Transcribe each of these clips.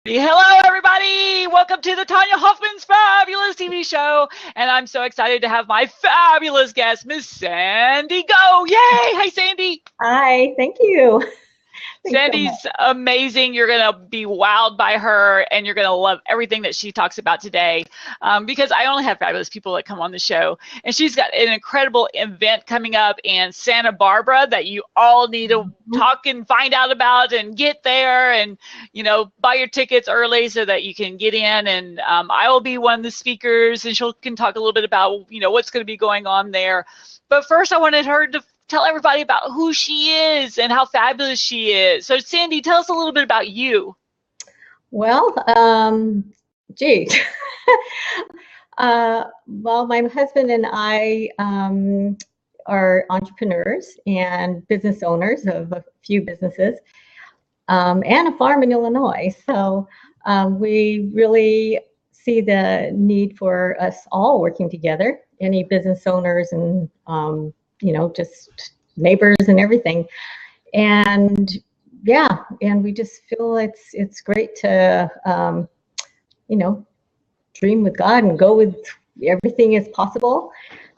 Hello, everybody. Welcome to the Tanya Hoffman's Fabulous TV show. And I'm so excited to have my fabulous guest, Miss Sandy Go. Yay. Hi, Sandy. Hi, thank you. Sandy's amazing. You're going to be wowed by her, and you're going to love everything that she talks about today, because I only have fabulous people that come on the show. And she's got an incredible event coming up in Santa Barbara that you all need to talk and find out about and get there and, buy your tickets early so that you can get in. And I will be one of the speakers, and she can talk a little bit about, what's going to be going on there. But first, I wanted her to tell everybody about who she is and how fabulous she is. So, Sandy, tell us a little bit about you. Well, geez. Well, my husband and I are entrepreneurs and business owners of a few businesses and a farm in Illinois. So we really see the need for us all working together, any business owners and just neighbors and everything. And we just feel it's great to, dream with God and go with everything is possible.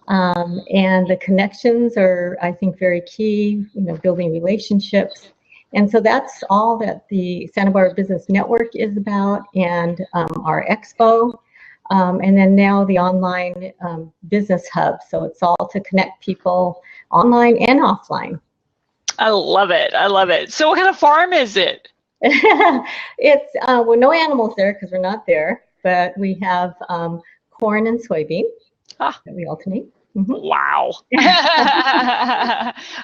And the connections are, I think, very key, building relationships. And so that's all that the Santa Barbara Business Network is about, and our Expo. And then now the online business hub. So it's all to connect people online and offline. I love it. I love it. So what kind of farm is it? It's, no animals there because we're not there, but we have corn and soybean that we alternate. Mm-hmm. Wow.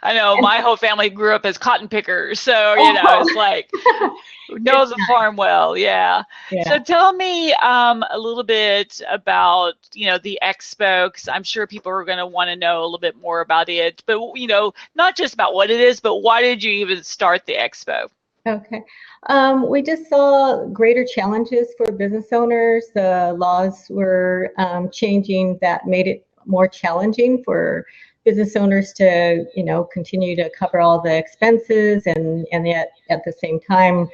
I know my whole family grew up as cotton pickers. So, it's like, knows the farm well. Yeah. So tell me a little bit about, the Expo, because I'm sure people are going to want to know a little bit more about it. But, not just about what it is, but why did you even start the Expo? Okay. We just saw greater challenges for business owners. The laws were changing that made it more challenging for business owners to, continue to cover all the expenses and yet at the same time,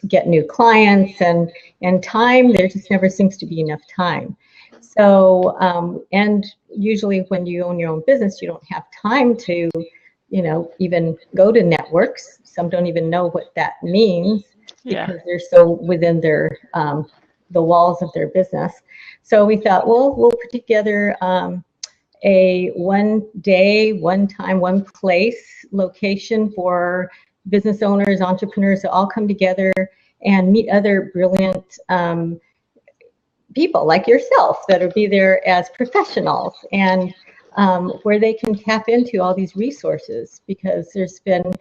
get new clients and time. There just never seems to be enough time. So, and usually when you own your own business, you don't have time to, even go to networks. Some don't even know what that means because they're so within their the walls of their business. So we thought, well, we'll put together a one day, one time, one place location for business owners, entrepreneurs to all come together and meet other brilliant people like yourself that will be there as professionals, and where they can tap into all these resources, because there's been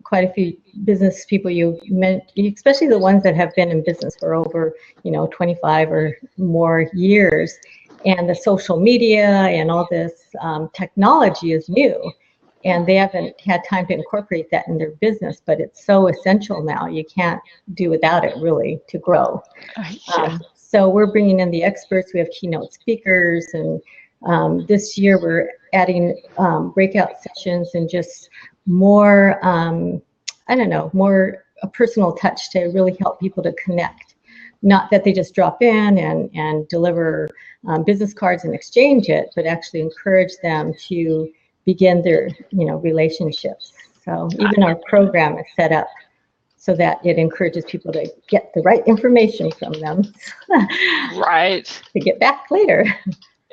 quite a few business people you met, especially the ones that have been in business for over 25 or more years, and the social media and all this technology is new, and they haven't had time to incorporate that in their business, but it's so essential now. You can't do without it really to grow. So we're bringing in the experts. We have keynote speakers, and this year we're adding breakout sessions and just more, more a personal touch to really help people to connect. Not that they just drop in and deliver business cards and exchange it, but actually encourage them to begin their, relationships. So even our program is set up so that it encourages people to get the right information from them. Right. To get back later.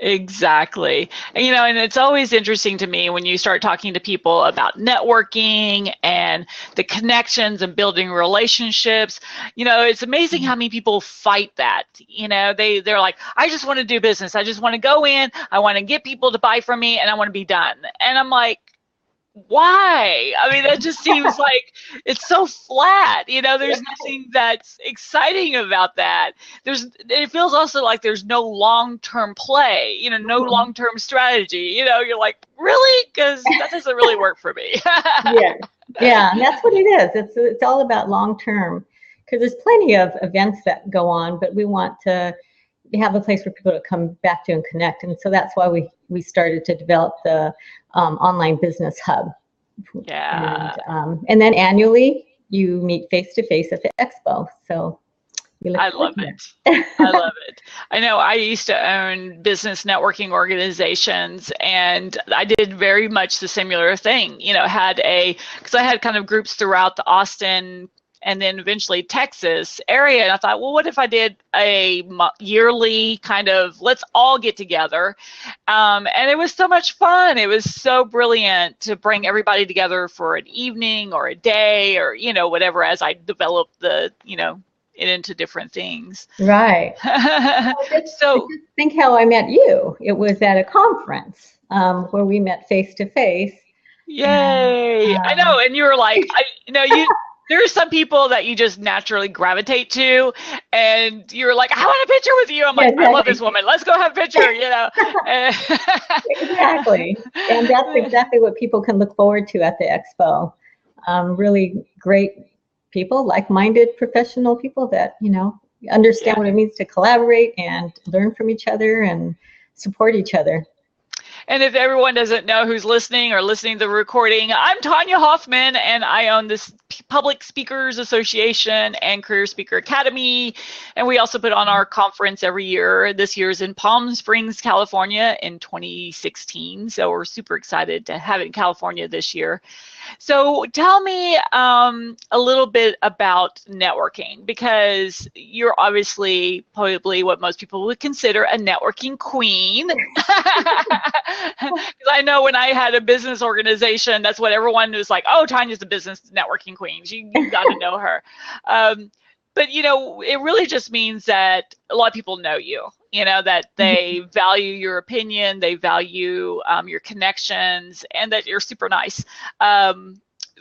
Exactly. And it's always interesting to me when you start talking to people about networking and the connections and building relationships. It's amazing how many people fight that. They're like, I just want to do business. I just want to go in. I want to get people to buy from me, and I want to be done. And I'm like, why? I mean, that just seems like it's so flat. There's nothing that's exciting about that. It feels also like there's no long-term play, no long-term strategy. You're like, really? Because that doesn't really work for me. Yeah, and that's what it is. It's all about long-term, because there's plenty of events that go on, but we want to have a place for people to come back to and connect. And so that's why we started to develop the online business hub. Yeah. And then annually, you meet face to face at the expo. So we look I forward love to it. that. I love it. I know I used to own business networking organizations, and I did very much the similar thing. Because I had kind of groups throughout the Austin and then eventually Texas area. And I thought, well, what if I did a yearly kind of, let's all get together. And it was so much fun. It was so brilliant to bring everybody together for an evening or a day or, whatever, as I developed it into different things. Right. So just think how I met you. It was at a conference where we met face to face. yay. I know. And you were like, there are some people that you just naturally gravitate to, and you're like, I want a picture with you. I'm Yeah, like, exactly. I love this woman. Let's go have a picture, Exactly. And that's exactly what people can look forward to at the expo. Really great people, like-minded professional people that, understand what it means to collaborate and learn from each other and support each other. And if everyone doesn't know who's listening or listening to the recording, I'm Tanya Hoffman, and I own this Public Speakers Association and Career Speaker Academy. And we also put on our conference every year. This year's in Palm Springs, California in 2016. So we're super excited to have it in California this year. So tell me a little bit about networking, because you're obviously probably what most people would consider a networking queen. Because I know when I had a business organization, that's what everyone was like, oh, Tanya's the business networking queen. You got to know her. But, it really just means that a lot of people know you, that they value your opinion, they value your connections, and that you're super nice.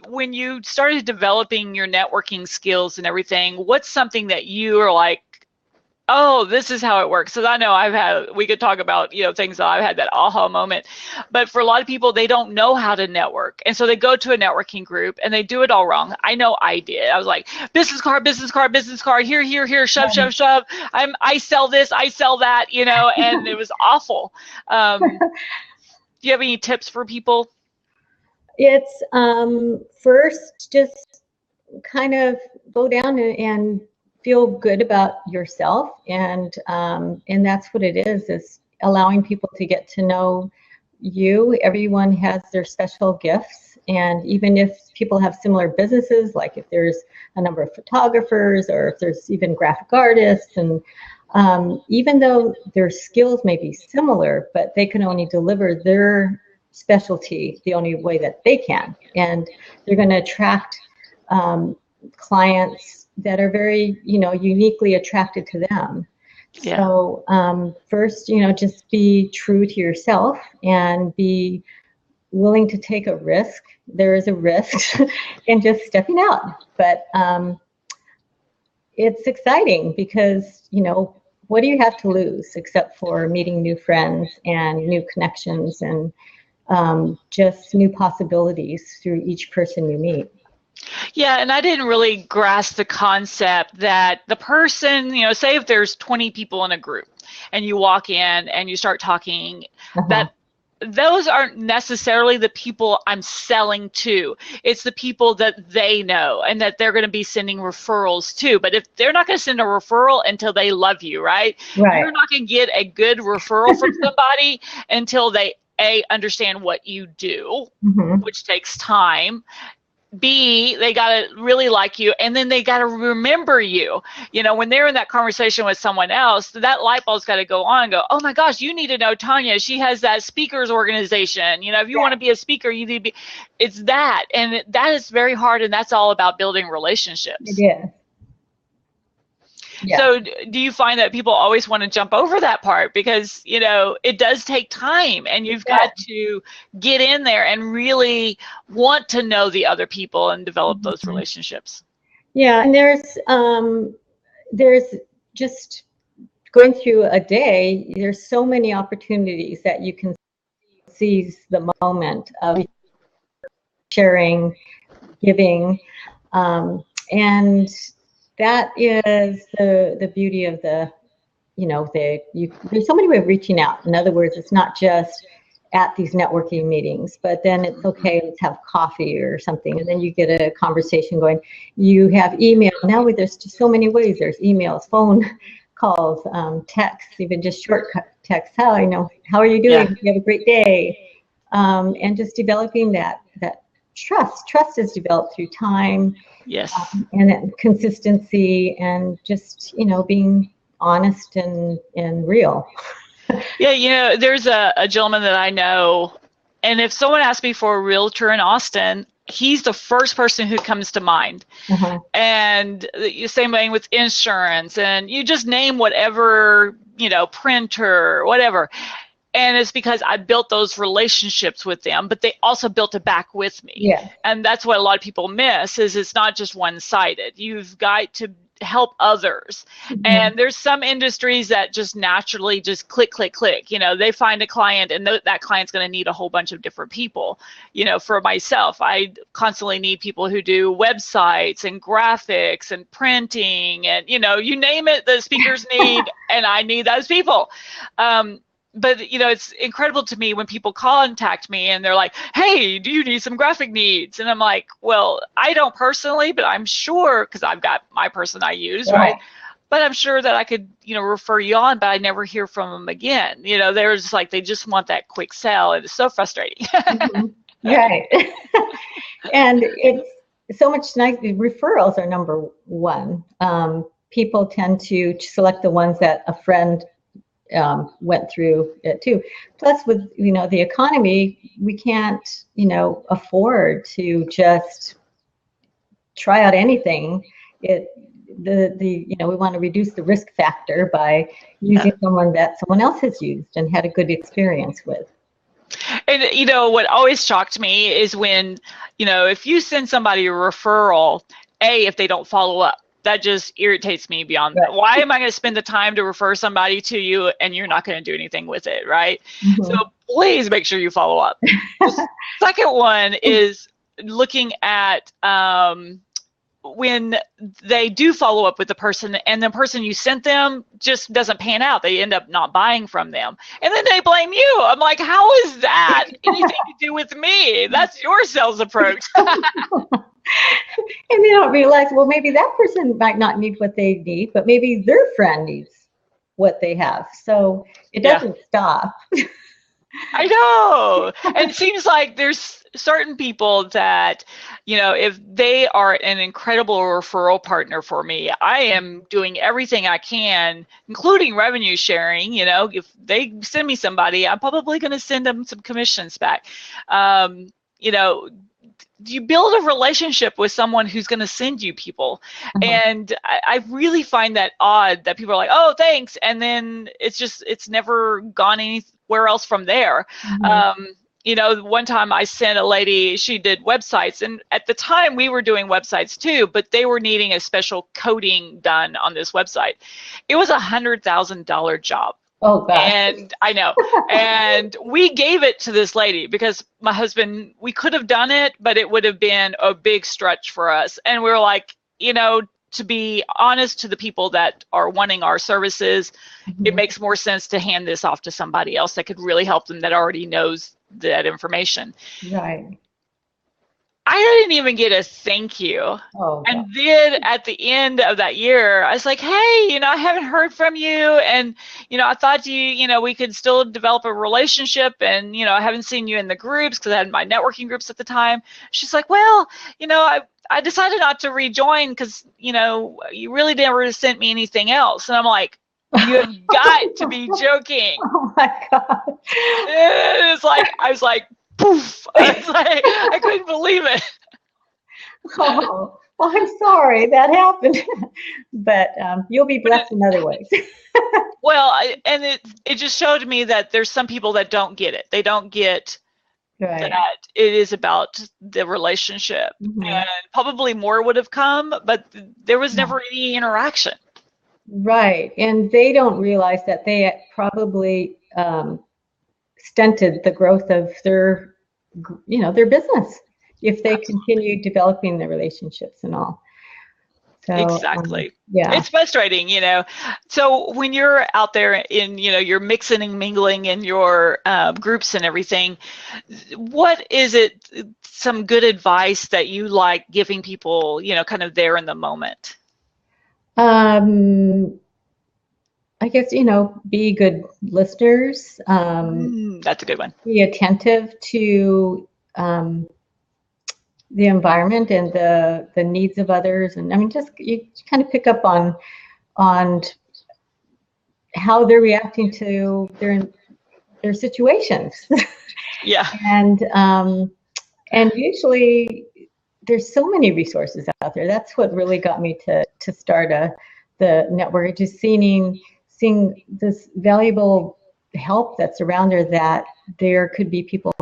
When you started developing your networking skills and everything, what's something that you are like, oh, this is how it works? Because I know we could talk about, things that I've had that aha moment. But for a lot of people, they don't know how to network. And so they go to a networking group and they do it all wrong. I know I did. I was like, business card, business card, business card, here, shove, shove, shove. I sell this, I sell that, and it was awful. Do you have any tips for people? It's first just kind of go down and feel good about yourself, and that's what it is allowing people to get to know you. Everyone has their special gifts, and even if people have similar businesses, like if there's a number of photographers or if there's even graphic artists, and even though their skills may be similar, but they can only deliver their specialty the only way that they can, and they're going to attract clients that are very, uniquely attracted to them. Yeah. So first, just be true to yourself and be willing to take a risk. There is a risk in just stepping out, but it's exciting because, what do you have to lose except for meeting new friends and new connections and just new possibilities through each person you meet. Yeah, and I didn't really grasp the concept that the person, say if there's 20 people in a group and you walk in and you start talking, that those aren't necessarily the people I'm selling to. It's the people that they know and that they're going to be sending referrals to. But if they're not going to send a referral until they love you, right? You're not going to get a good referral from somebody until they understand what you do, which takes time. B, they got to really like you, and then they got to remember you. When they're in that conversation with someone else, that light bulb's got to go on and go, oh my gosh, you need to know Tanya. She has that speakers organization. If you want to be a speaker, you need to be. It's that. And that is very hard, and that's all about building relationships. It is. Yeah. So do you find that people always want to jump over that part because, it does take time and you've got to get in there and really want to know the other people and develop those relationships? Yeah, and there's just going through a day, there's so many opportunities that you can seize the moment of sharing, giving, and that is the beauty of there's so many ways of reaching out. In other words, it's not just at these networking meetings, but then it's okay, let's have coffee or something, and then you get a conversation going. You have email. Now there's just so many ways. There's emails, phone calls, texts, even just short texts. How are you doing? Yeah. You have a great day. And just developing that trust. Trust is developed through time, Yes. and consistency, and just being honest and real. Yeah, there's a gentleman that I know, and if someone asks me for a realtor in Austin, he's the first person who comes to mind. Uh-huh. And the same thing with insurance, and you just name whatever, printer, whatever. And it's because I built those relationships with them, but they also built it back with me. Yeah. And that's what a lot of people miss, is it's not just one-sided. You've got to help others. Mm-hmm. And there's some industries that just naturally just click, click, click. They find a client, and that client's going to need a whole bunch of different people. For myself, I constantly need people who do websites and graphics and printing and, you name it, the speakers need, and I need those people. But it's incredible to me when people contact me and they're like, hey, do you need some graphic needs? And I'm like, well, I don't personally, but I'm sure, because I've got my person I use, right? But I'm sure that I could, refer you on, but I never hear from them again. They're just like, they just want that quick sell, and it's so frustrating. Mm-hmm. Right. And it's so much nice. Referrals are number one. People tend to select the ones that a friend went through it too. Plus, with the economy, we can't afford to just try out anything. We want to reduce the risk factor by using someone that someone else has used and had a good experience with. And what always shocked me is when if you send somebody a referral, if they don't follow up. That just irritates me beyond that. Why am I going to spend the time to refer somebody to you and you're not going to do anything with it, right? Mm-hmm. So please make sure you follow up. The second one is looking at when they do follow up with the person and the person you sent them just doesn't pan out. They end up not buying from them. And then they blame you. I'm like, how is that anything to do with me? That's your sales approach. And they don't realize, well, maybe that person might not need what they need, but maybe their friend needs what they have. So it doesn't stop. I know. And it seems like there's certain people that, if they are an incredible referral partner for me, I am doing everything I can, including revenue sharing. If they send me somebody, I'm probably going to send them some commissions back. You build a relationship with someone who's going to send you people. Uh-huh. And I really find that odd that people are like, oh, thanks. And then it's never gone anywhere else from there. Mm-hmm. One time I sent a lady, she did websites, and at the time we were doing websites too, but they were needing a special coding done on this website. It was $100,000 job. Oh, gosh. And I know. And we gave it to this lady because my husband, we could have done it, but it would have been a big stretch for us. And we were like, to be honest to the people that are wanting our services, mm-hmm. It makes more sense to hand this off to somebody else that could really help them, that already knows that information. Right. I didn't even get a thank you. Oh, and then at the end of that year, I was like, hey, I haven't heard from you. And, I thought we could still develop a relationship. And, I haven't seen you in the groups because I had my networking groups at the time. She's like, well, I decided not to rejoin because, you really never sent me anything else. And I'm like, you have got to be joking. Oh, my God. It's like, I was like, poof. I couldn't believe it. Oh, well, I'm sorry that happened, but you'll be blessed in other ways. Well, and it just showed me that there's some people that don't get it. They don't get that it is about the relationship. Mm-hmm. And probably more would have come, but there was never any interaction. Right, and they don't realize that they probably stunted the growth of their business if they continue developing the relationships and all. So, Exactly. yeah. It's frustrating, So when you're out there in, you're mixing and mingling in your groups and everything, what is it, some good advice that you like giving people, kind of there in the moment? Um, I guess, be good listeners, That's a good one. be attentive to the environment and the needs of others. And I mean, just you kind of pick up on how they're reacting to their situations. Yeah. And usually there's so many resources out there. That's what really got me to start the network, just seeing this valuable help that's around there, that there could be people,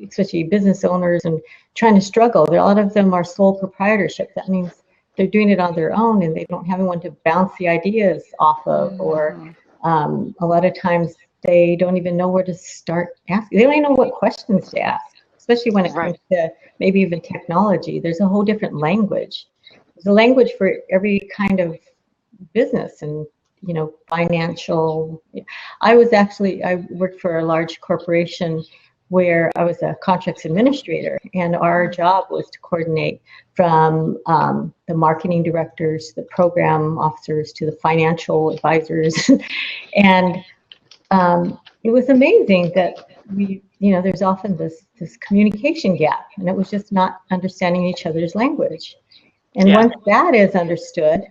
especially business owners, and trying to struggle. A lot of them are sole proprietorship. That means they're doing it on their own and they don't have anyone to bounce the ideas off of, or Hmm. a lot of times they don't even know where to start asking. They don't even know what questions to ask, especially when it comes Right. to maybe even technology. There's a whole different language. There's a language for every kind of business and, financial. I worked for a large corporation where I was a contracts administrator, and our job was to coordinate from the marketing directors, the program officers, to the financial advisors. And it was amazing that there's often this communication gap, and it was just not understanding each other's language. And Yeah. once that is understood,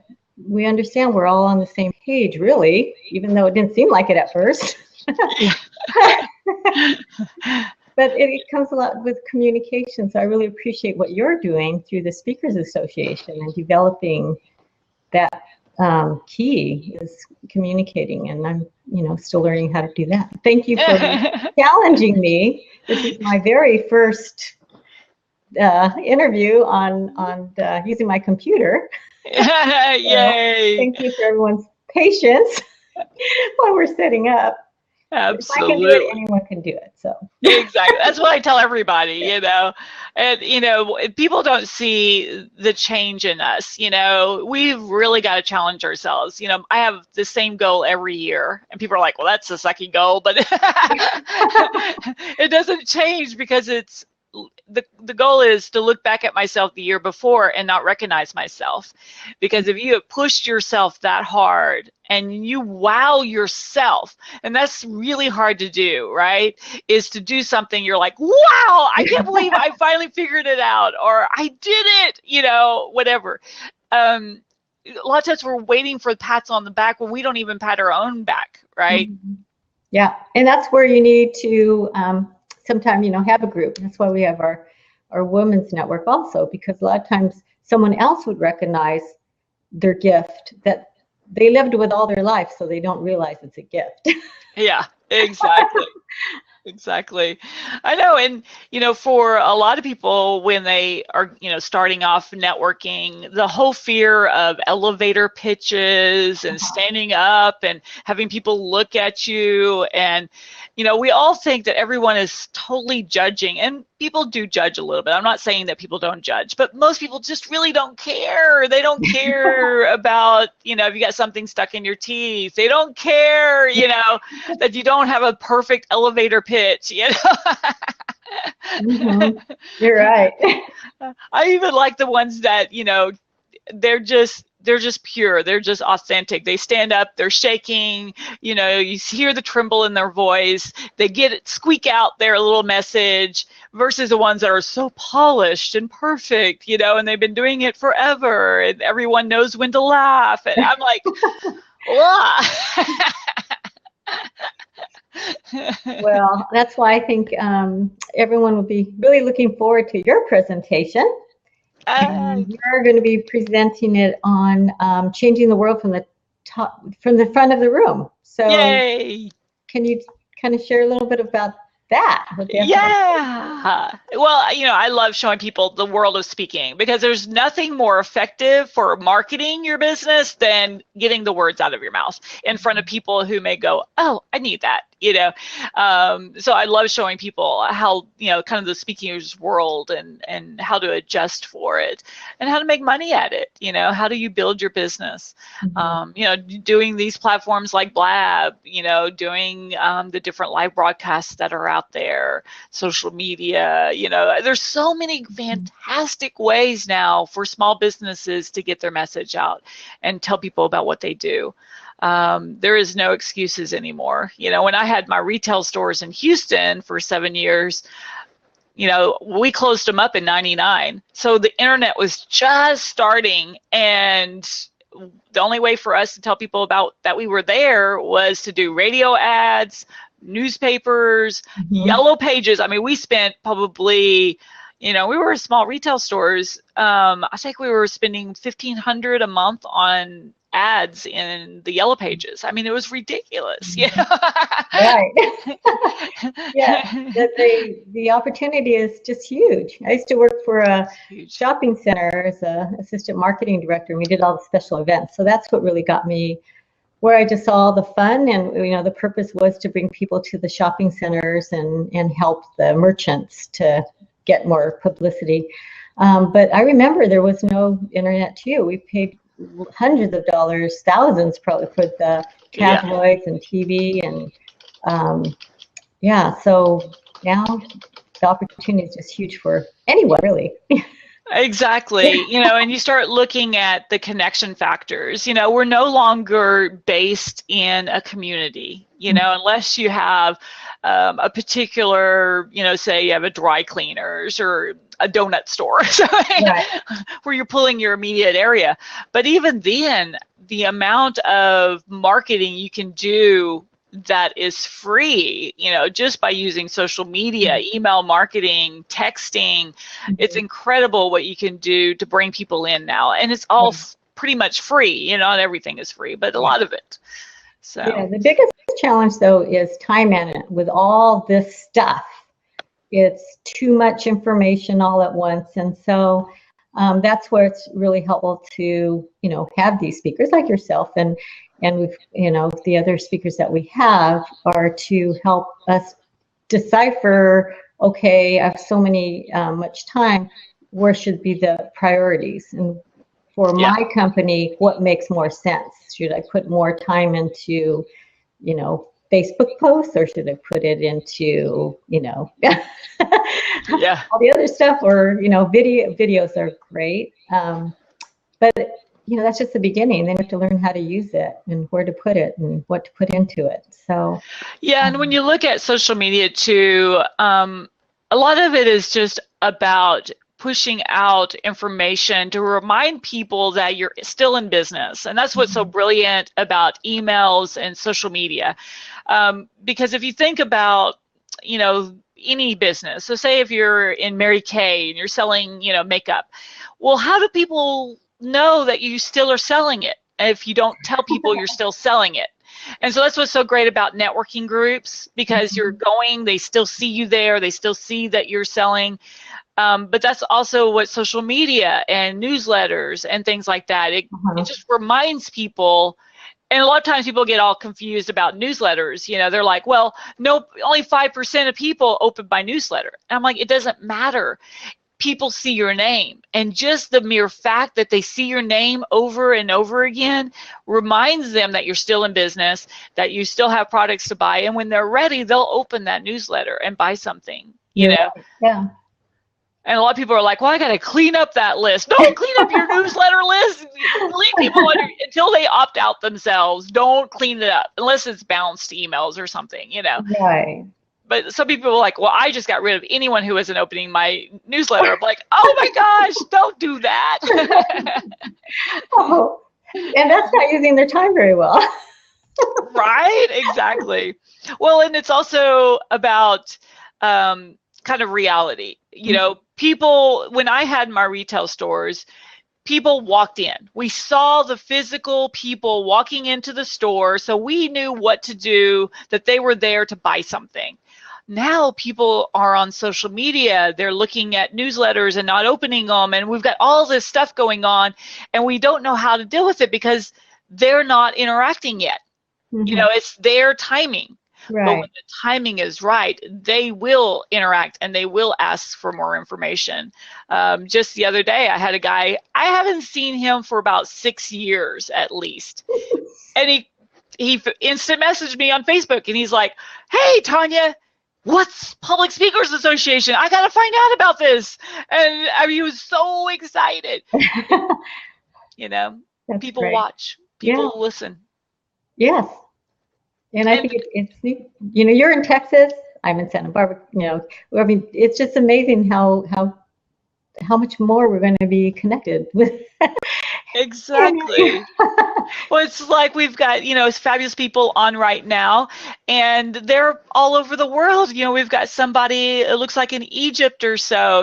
we understand we're all on the same page, really, even though it didn't seem like it at first. Yeah. But it comes a lot with communication. So I really appreciate what you're doing through the Speakers Association and developing that key is communicating. And I'm, still learning how to do that. Thank you for challenging me. This is my very first interview on using my computer. So Yay. thank you for everyone's patience while we're setting up. If I can do it, Absolutely. anyone can do it. So Exactly. That's what I tell everybody, And, people don't see the change in us, We've really got to challenge ourselves. I have the same goal every year, and people are like, well, that's a sucky goal, but it doesn't change because it's the goal is to look back at myself the year before and not recognize myself. Because if you have pushed yourself that hard and you wow yourself, and that's really hard to do, right? Is to do something you're like, wow, I can't believe I finally figured it out, or I did it, whatever. A lot of times we're waiting for pats on the back when we don't even pat our own back, right? yeah, and that's where you need to sometime, have a group. That's why we have our women's network also, because a lot of times someone else would recognize their gift that they lived with all their life, so they don't realize it's a gift. Yeah, exactly. Exactly. I know. And, for a lot of people, when they are, starting off networking, the whole fear of elevator pitches and standing up and having people look at you. And, we all think that everyone is totally judging, and people do judge a little bit. I'm not saying that people don't judge, but most people just really don't care. They don't care about, if you got something stuck in your teeth. They don't care, that you don't have a perfect elevator pitch, Mm-hmm. You're right. I even like the ones that, they're just pure, they're just authentic. They stand up, they're shaking, you hear the tremble in their voice, they get it, squeak out their little message, versus the ones that are so polished and perfect, and they've been doing it forever and everyone knows when to laugh, and I'm like, wow. Well, that's why I think everyone will be really looking forward to your presentation. And you're going to be presenting it on changing the world from the front of the room. So Yay. can you kind of share a little bit about that? Yeah. Well, I love showing people the world of speaking, because there's nothing more effective for marketing your business than getting the words out of your mouth in front of people who may go, oh, I need that. So I love showing people how, kind of the speaking's world and how to adjust for it and how to make money at it. How do you build your business? Doing these platforms like Blab, doing the different live broadcasts that are out there, social media, there's so many fantastic ways now for small businesses to get their message out and tell people about what they do. There is no excuses anymore. When I had my retail stores in Houston for 7 years, we closed them up in '99. So the internet was just starting, and the only way for us to tell people about that we were there was to do radio ads, newspapers, yellow pages. I mean, we spent probably, we were small retail stores. I think we were spending $1,500 a month on ads in the yellow pages. I mean, it was ridiculous. Right. Yeah, the opportunity is just huge. I used to work for a shopping center as an assistant marketing director, and we did all the special events. So that's what really got me where I just saw the fun, and the purpose was to bring people to the shopping centers and help the merchants to get more publicity. But I remember there was no internet too. We paid hundreds of dollars, thousands probably, for the tabloids and TV, and so now the opportunity is just huge for anyone, really. Exactly. And you start looking at the connection factors. We're no longer based in a community, unless you have a particular, say you have a dry cleaners or a donut store where you're pulling your immediate area. But even then, the amount of marketing you can do that is free, just by using social media, email marketing, texting. It's incredible what you can do to bring people in now. And it's all pretty much free, not everything is free, but a lot of it. So the biggest challenge though is time management. With all this stuff, it's too much information all at once. And so that's where it's really helpful to, have these speakers like yourself, and we've, the other speakers that we have are to help us decipher, okay, I have so much time, where should be the priorities? And for my company, what makes more sense? Should I put more time into, Facebook posts, or should I put it into, all the other stuff? Or, videos are great. But that's just the beginning. Then you have to learn how to use it and where to put it and what to put into it. So and when you look at social media too, a lot of it is just about pushing out information to remind people that you're still in business. And that's what's so brilliant about emails and social media. Because if you think about, any business, so say if you're in Mary Kay and you're selling, makeup, well, how do people know that you still are selling it if you don't tell people you're still selling it? And so that's what's so great about networking groups, because you're going, they still see you there, they still see that you're selling. But that's also what social media and newsletters and things like that, it just reminds people. And a lot of times people get all confused about newsletters. They're like, well, no, only 5% of people open my newsletter. And I'm like, it doesn't matter. People see your name, and just the mere fact that they see your name over and over again reminds them that you're still in business, that you still have products to buy, and when they're ready, they'll open that newsletter and buy something, Yeah. And a lot of people are like, well, I got to clean up that list. Don't clean up your newsletter list. Leave people until they opt out themselves. Don't clean it up unless it's bounced emails or something, Right. But some people are like, well, I just got rid of anyone who isn't opening my newsletter. I'm like, oh my gosh, don't do that. And that's not using their time very well. Right? Exactly. Well, and it's also about kind of reality. People, when I had my retail stores, people walked in. We saw the physical people walking into the store, so we knew what to do, that they were there to buy something. Now people are on social media, they're looking at newsletters and not opening them, and we've got all this stuff going on, and we don't know how to deal with it because they're not interacting yet. It's their timing. But when Right. the timing is right, they will interact and they will ask for more information. Just the other day, I had a guy, I haven't seen him for about 6 years at least. And he instant messaged me on Facebook and he's like, "Hey, Tanya, what's Public Speakers Association? I got to find out about this." And I mean, he was so excited. You know, That's people great. watch, Yeah. people listen. Yes. And I And think it's neat. You're in Texas. I'm in Santa Barbara. I mean, it's just amazing how much more we're going to be connected with. exactly. Well, it's like we've got, fabulous people on right now, and they're all over the world. We've got somebody, it looks like in Egypt or so.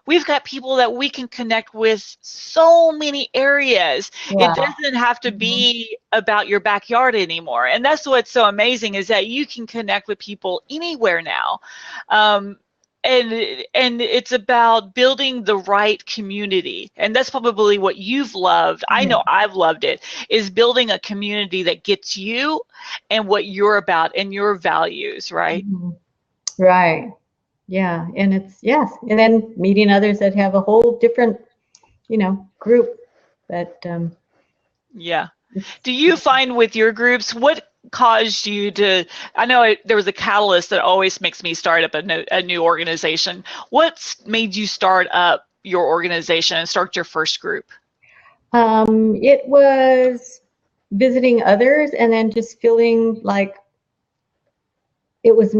We've got people that we can connect with so many areas. It Wow. doesn't have to Mhm. be about your backyard anymore. And that's what's so amazing is that you can connect with people anywhere now. Um, and it's about building the right community, and that's probably what you've loved. I Yeah. know I've loved it, is building a community that gets you and what you're about and your values, right? Mhm. Right. Yeah. And yes. And then meeting others that have a whole different, group that Yeah. it's Do you find with your groups, what caused you to, I know there was a catalyst that always makes me start up a new organization. What's made you start up your organization and start your first group? it was visiting others and then just feeling like it was,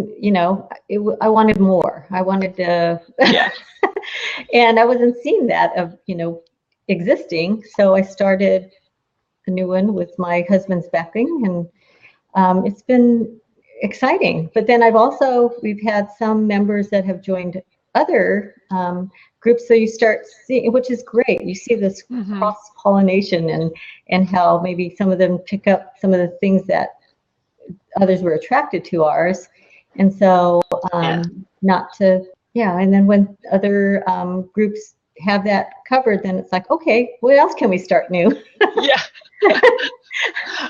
I wanted more. I wanted to, Yeah. and I wasn't seeing that of, existing. So I started a new one with my husband's backing, and it's been exciting. But then we've had some members that have joined other groups. So you start seeing, which is great. You see this Hmm. cross pollination and how maybe some of them pick up some of the things that others were attracted to ours. And so Yeah. not to, yeah. And then when other groups have that covered, then it's like, okay, what else can we start new? Yeah.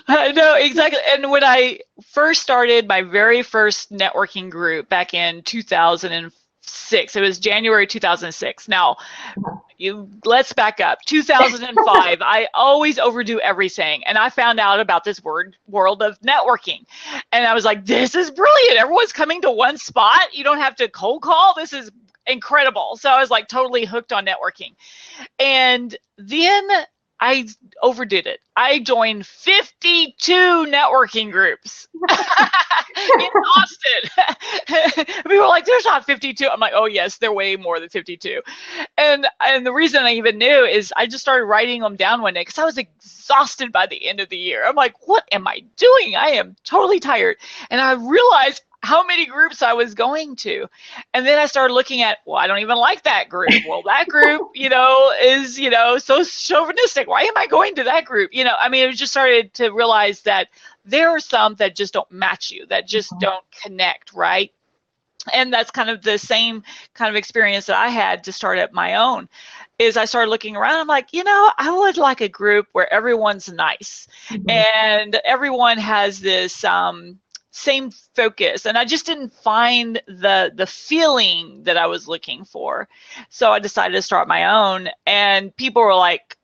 I know exactly. And when I first started my very first networking group back in 2006, it was January 2006. Now, let's back up. 2005, I always overdo everything, and I found out about this world of networking, and I was like, "This is brilliant! Everyone's coming to one spot. You don't have to cold call. This is incredible." So I was like totally hooked on networking. And then I overdid it. I joined 52 networking groups in Austin. People were like, "There's not 52." I'm like, "Oh yes, there are way more than 52." And the reason I even knew is I just started writing them down one day because I was exhausted by the end of the year. I'm like, "What am I doing? I am totally tired." And I realized how many groups I was going to. And then I started looking at, well, I don't even like that group. Well, that group, is, so chauvinistic. Why am I going to that group? I mean, I just started to realize that there are some that just don't match you, that just don't connect, right? And that's kind of the same kind of experience that I had to start up my own. Is I started looking around, I'm like, I would like a group where everyone's nice Mhm. and everyone has this same focus, and I just didn't find the feeling that I was looking for. So I decided to start my own, and people were like,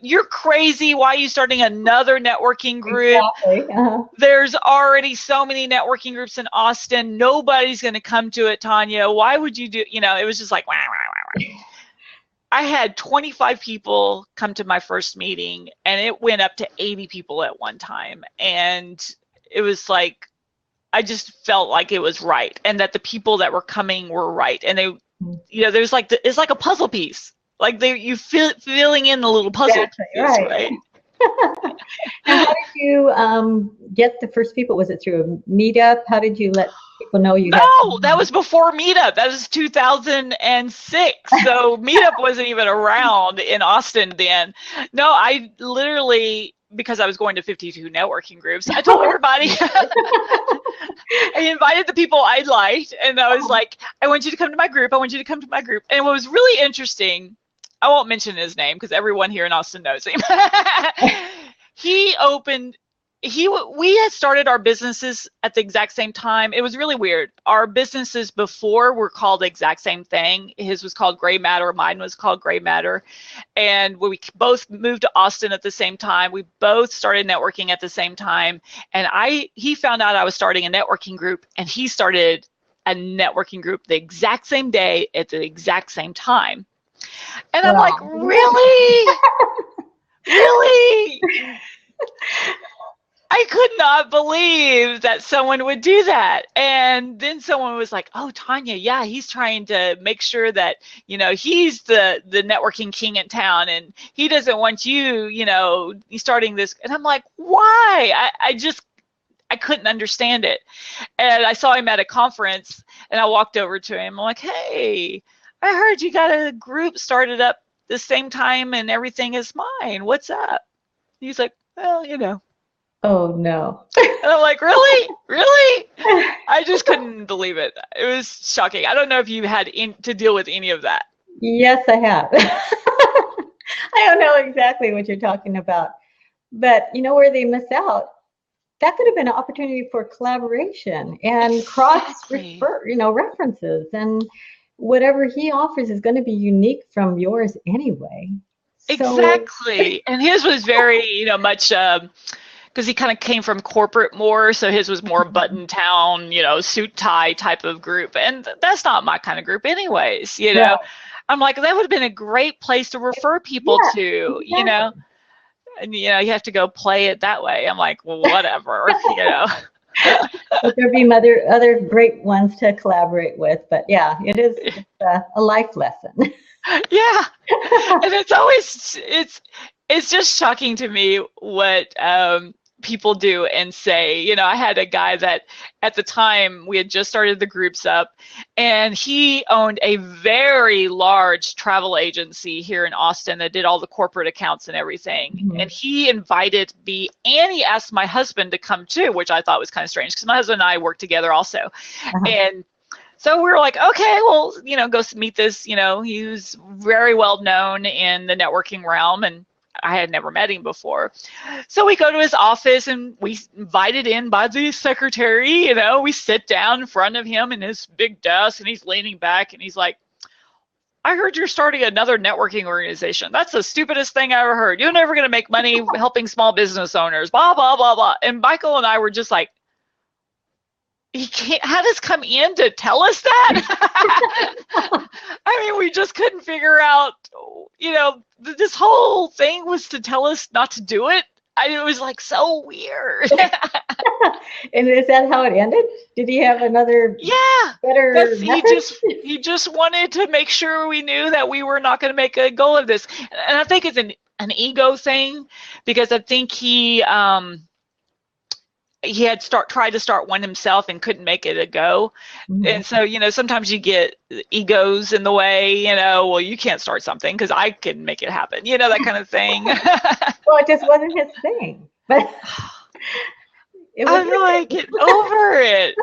"You're crazy, why are you starting another networking group? Exactly. There's already so many networking groups in Austin, nobody's going to come to it, Tanya. Why would you do?" It was just like, wah, wah, wah, wah. I had 25 people come to my first meeting, and it went up to 80 people at one time, and it was like, I just felt like it was right, and that the people that were coming were right, and they, there's like it's like a puzzle piece, like you filling in the little puzzle Exactly. pieces, Right. right? Now, how did you get the first people? Was it through a meetup? How did you let people know you had No, that someone? was before Meetup. That was 2006. So Meetup wasn't even around in Austin then. No, I literally, because I was going to 52 networking groups, I told everybody, I invited the people I liked, and I was like, "I want you to come to my group. I want you to come to my group." And what was really interesting, I won't mention his name because everyone here in Austin knows him. He opened we had started our businesses at the exact same time. It was really weird. Our businesses before were called the exact same thing. His was called Gray Matter, mine was called Gray Matter. And we both moved to Austin at the same time. We both started networking at the same time. And he found out I was starting a networking group, and he started a networking group the exact same day at the exact same time. And I'm like, Wow. really? Really? I could not believe that someone would do that. And then someone was like, "Oh, Tanya, yeah, he's trying to make sure that, he's the networking king in town, and he doesn't want you, starting this." And I'm like, "Why?" I couldn't understand it. And I saw him at a conference, and I walked over to him. I'm like, "Hey, I heard you got a group started up the same time and everything as mine. What's up?" He's like, "Well." Oh no. And I'm like, really? Really? I just couldn't believe it. It was shocking. I don't know if you had to deal with any of that. Yes, I have. I don't know exactly what you're talking about, but you know where they miss out? That could have been an opportunity for collaboration and cross Exactly. references, and whatever he offers is going to be unique from yours anyway. So, Exactly. And his was very, much because he kind of came from corporate more, so his was more button down, suit tie type of group, and that's not my kind of group, anyways. no, I'm like, that would have been a great place to refer people yeah, to, exactly. and you have to go play it that way. I'm like, well, whatever, But there'd be other great ones to collaborate with. But yeah, it's a life lesson. Yeah. And it's just shocking to me what people do and say. I had a guy that at the time we had just started the groups up, and he owned a very large travel agency here in Austin that did all the corporate accounts and everything. Mhm. And he invited me, and he asked my husband to come too, which I thought was kind of strange because my husband and I work together also. Uh-huh. And so we were like, okay, well, go meet this. He was very well known in the networking realm, and I had never met him before. So we go to his office, and we invited in by the secretary. We sit down in front of him in his big desk, and he's leaning back, and he's like, "I heard you're starting another networking organization. That's the stupidest thing I ever heard. You're never going to make money helping small business owners, blah, blah, blah, blah." And Michael and I were just like, he can't had us come in to tell us that. I mean, we just couldn't figure out, this whole thing was to tell us not to do it. It was like so weird. And is that how it ended? Did he have another Yeah, better that's method? he just wanted to make sure we knew that we were not going to make a goal of this. And I think it's an ego thing, because I think he had tried to start one himself and couldn't make it a go. Mhm. And so, sometimes you get egos in the way, well, you can't start something because I can make it happen, that kind of thing. Well, it just wasn't his thing, but it was I'm like, get over it.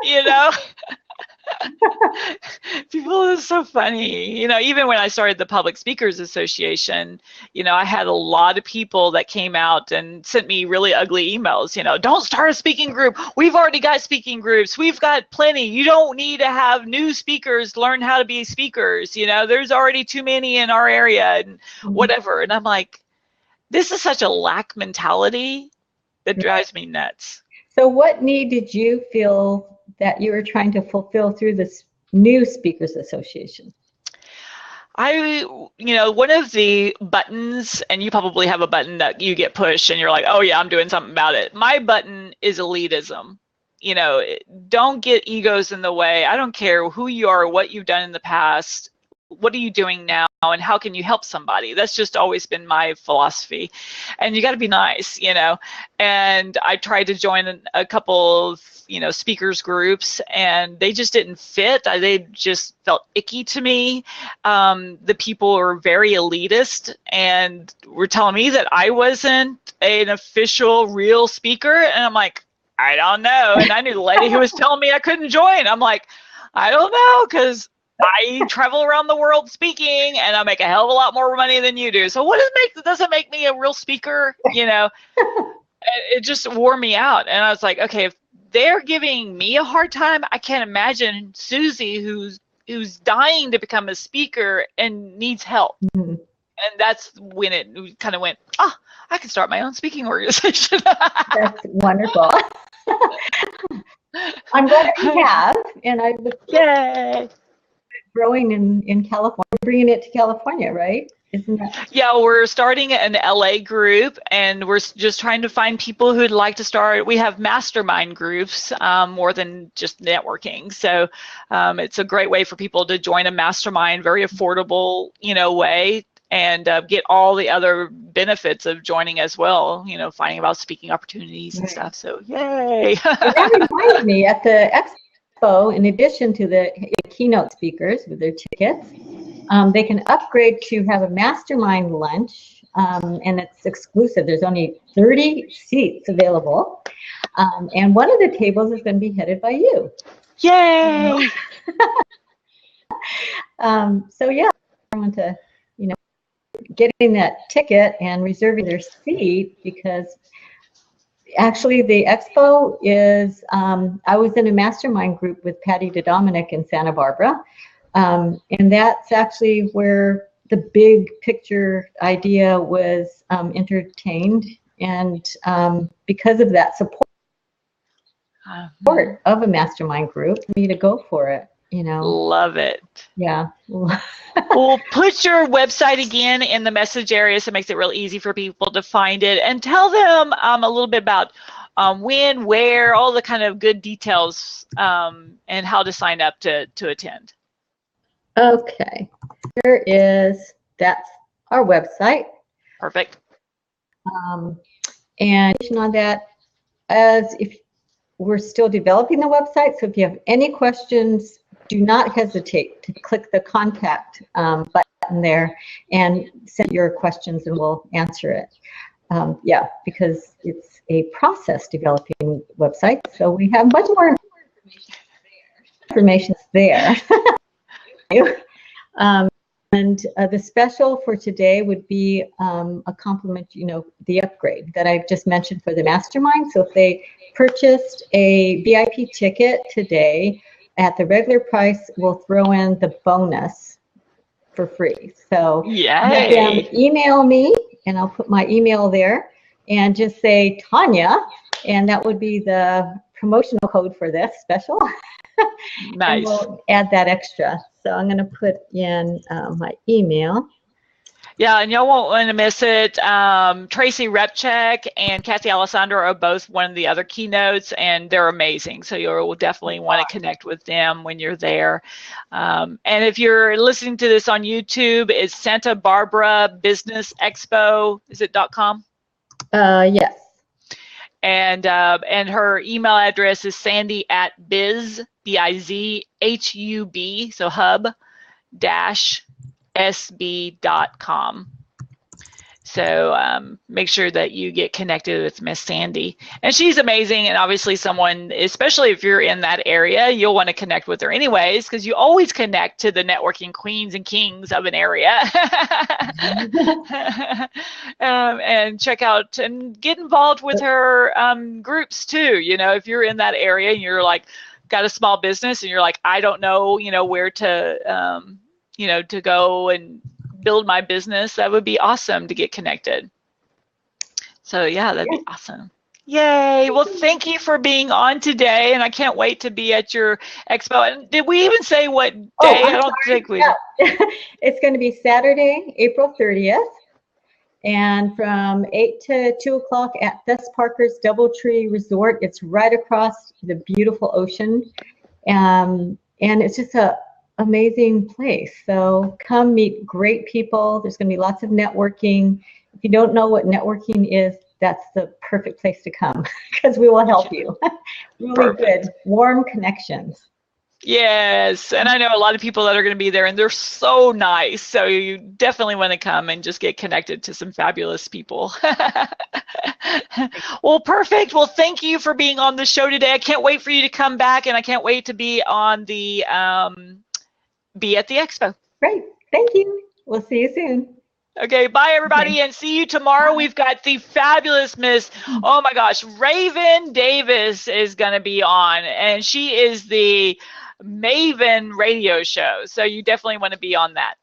People are so funny. Even when I started the Public Speakers Association, I had a lot of people that came out and sent me really ugly emails. Don't start a speaking group. We've already got speaking groups. We've got plenty. You don't need to have new speakers learn how to be speakers. There's already too many in our area and Mhm. whatever. And I'm like, this is such a lack mentality that drives me nuts. So, what need did you feel that you were trying to fulfill through this new Speakers Association? One of the buttons, and you probably have a button that you get pushed and you're like, oh yeah, I'm doing something about it. My button is elitism. Don't get egos in the way. I don't care who you are, what you've done in the past. What are you doing now, and how can you help somebody? That's just always been my philosophy. And you got to be nice. And I tried to join a couple of speakers groups, and they just didn't fit. They just felt icky to me. The people were very elitist and were telling me that I wasn't an official real speaker, and I'm like, I don't know. And I knew the lady who was telling me I couldn't join. I'm like, I don't know, because I travel around the world speaking, and I make a hell of a lot more money than you do. So what does it make me a real speaker? it just wore me out. And I was like, okay, if they're giving me a hard time, I can't imagine Susie, who's dying to become a speaker and needs help. Mhm. And that's when it kind of went, I can start my own speaking organization. That's wonderful. I'm glad that you have, and I was Yay! growing in California, bringing it to California, right? Isn't that? Yeah, we're starting an LA group, and we're just trying to find people who'd like to start. We have mastermind groups more than just networking, so it's a great way for people to join a mastermind, very affordable, way, and get all the other benefits of joining as well. Finding about speaking opportunities and Right. stuff. So yay! Well, that reminds me, at the Expo, in addition to the keynote speakers with their tickets, they can upgrade to have a mastermind lunch, and it's exclusive. There's only 30 seats available, and one of the tables is going to be headed by you. Yay! So yeah, I want to, getting that ticket and reserving their seat, because actually the Expo is, I was in a mastermind group with Patty DeDominic in Santa Barbara, and that's actually where the big picture idea was entertained, and because of that support of a mastermind group, for me to go for it, Love it. Yeah. Well, put your website again in the message area so it makes it real easy for people to find it, and tell them a little bit about when, where, all the kind of good details, and how to sign up to attend. Okay. That's our website. Perfect. And on that, as if we're still developing the website, so if you have any questions, do not hesitate to click the contact button there and send your questions and we'll answer it. Yeah, because it's a process developing website, so we have much more information there. And the special for today would be a compliment, the upgrade that I just mentioned for the mastermind. So if they purchased a VIP ticket today at the regular price, we'll throw in the bonus for free. So have them email me, and I'll put my email there, and just say Tanya, and that would be the promotional code for this special. Nice. And we'll add that extra. So I'm going to put in my email. Yeah, and y'all won't want to miss it. Tracy Repchek and Kathy Alessandro are both one of the other keynotes, and they're amazing. So you'll definitely want to connect with them when you're there. And if you're listening to this on YouTube, it's Santa Barbara Business Expo. Is it .com? Yes. And her email address is sandy@biz, BIZHUB, so hub -sb.com. So make sure that you get connected with Miss Sandy. And she's amazing, and obviously someone, especially if you're in that area, you'll want to connect with her anyways, because you always connect to the networking queens and kings of an area. And check out and get involved with her groups too. If you're in that area and you're like, got a small business and you're like, I don't know, where to, to go and build my business, that would be awesome to get connected. So yeah, that'd be awesome. Yay. Well, thank you for being on today, and I can't wait to be at your expo. And did we even say what day? I don't think we did. It's going to be Saturday, April 30th, and from 8 to 2 o'clock at Thess Parker's Doubletree Resort. It's right across the beautiful ocean, and it's just a amazing place. So come meet great people. There's going to be lots of networking. If you don't know what networking is, that's the perfect place to come, because we will help you. Really good, warm connections. Yes, and I know a lot of people that are going to be there, and they're so nice. So you definitely want to come and just get connected to some fabulous people. Well, perfect. Well, thank you for being on the show today. I can't wait for you to come back, and I can't wait to be on the be at the expo. Great. Thank you. We'll see you soon. Okay, bye Okay. everybody, and see you tomorrow. Bye. We've got the fabulous Miss, oh my gosh, Raven Davis is going to be on, and she is the Maven radio show. So you definitely want to be on that.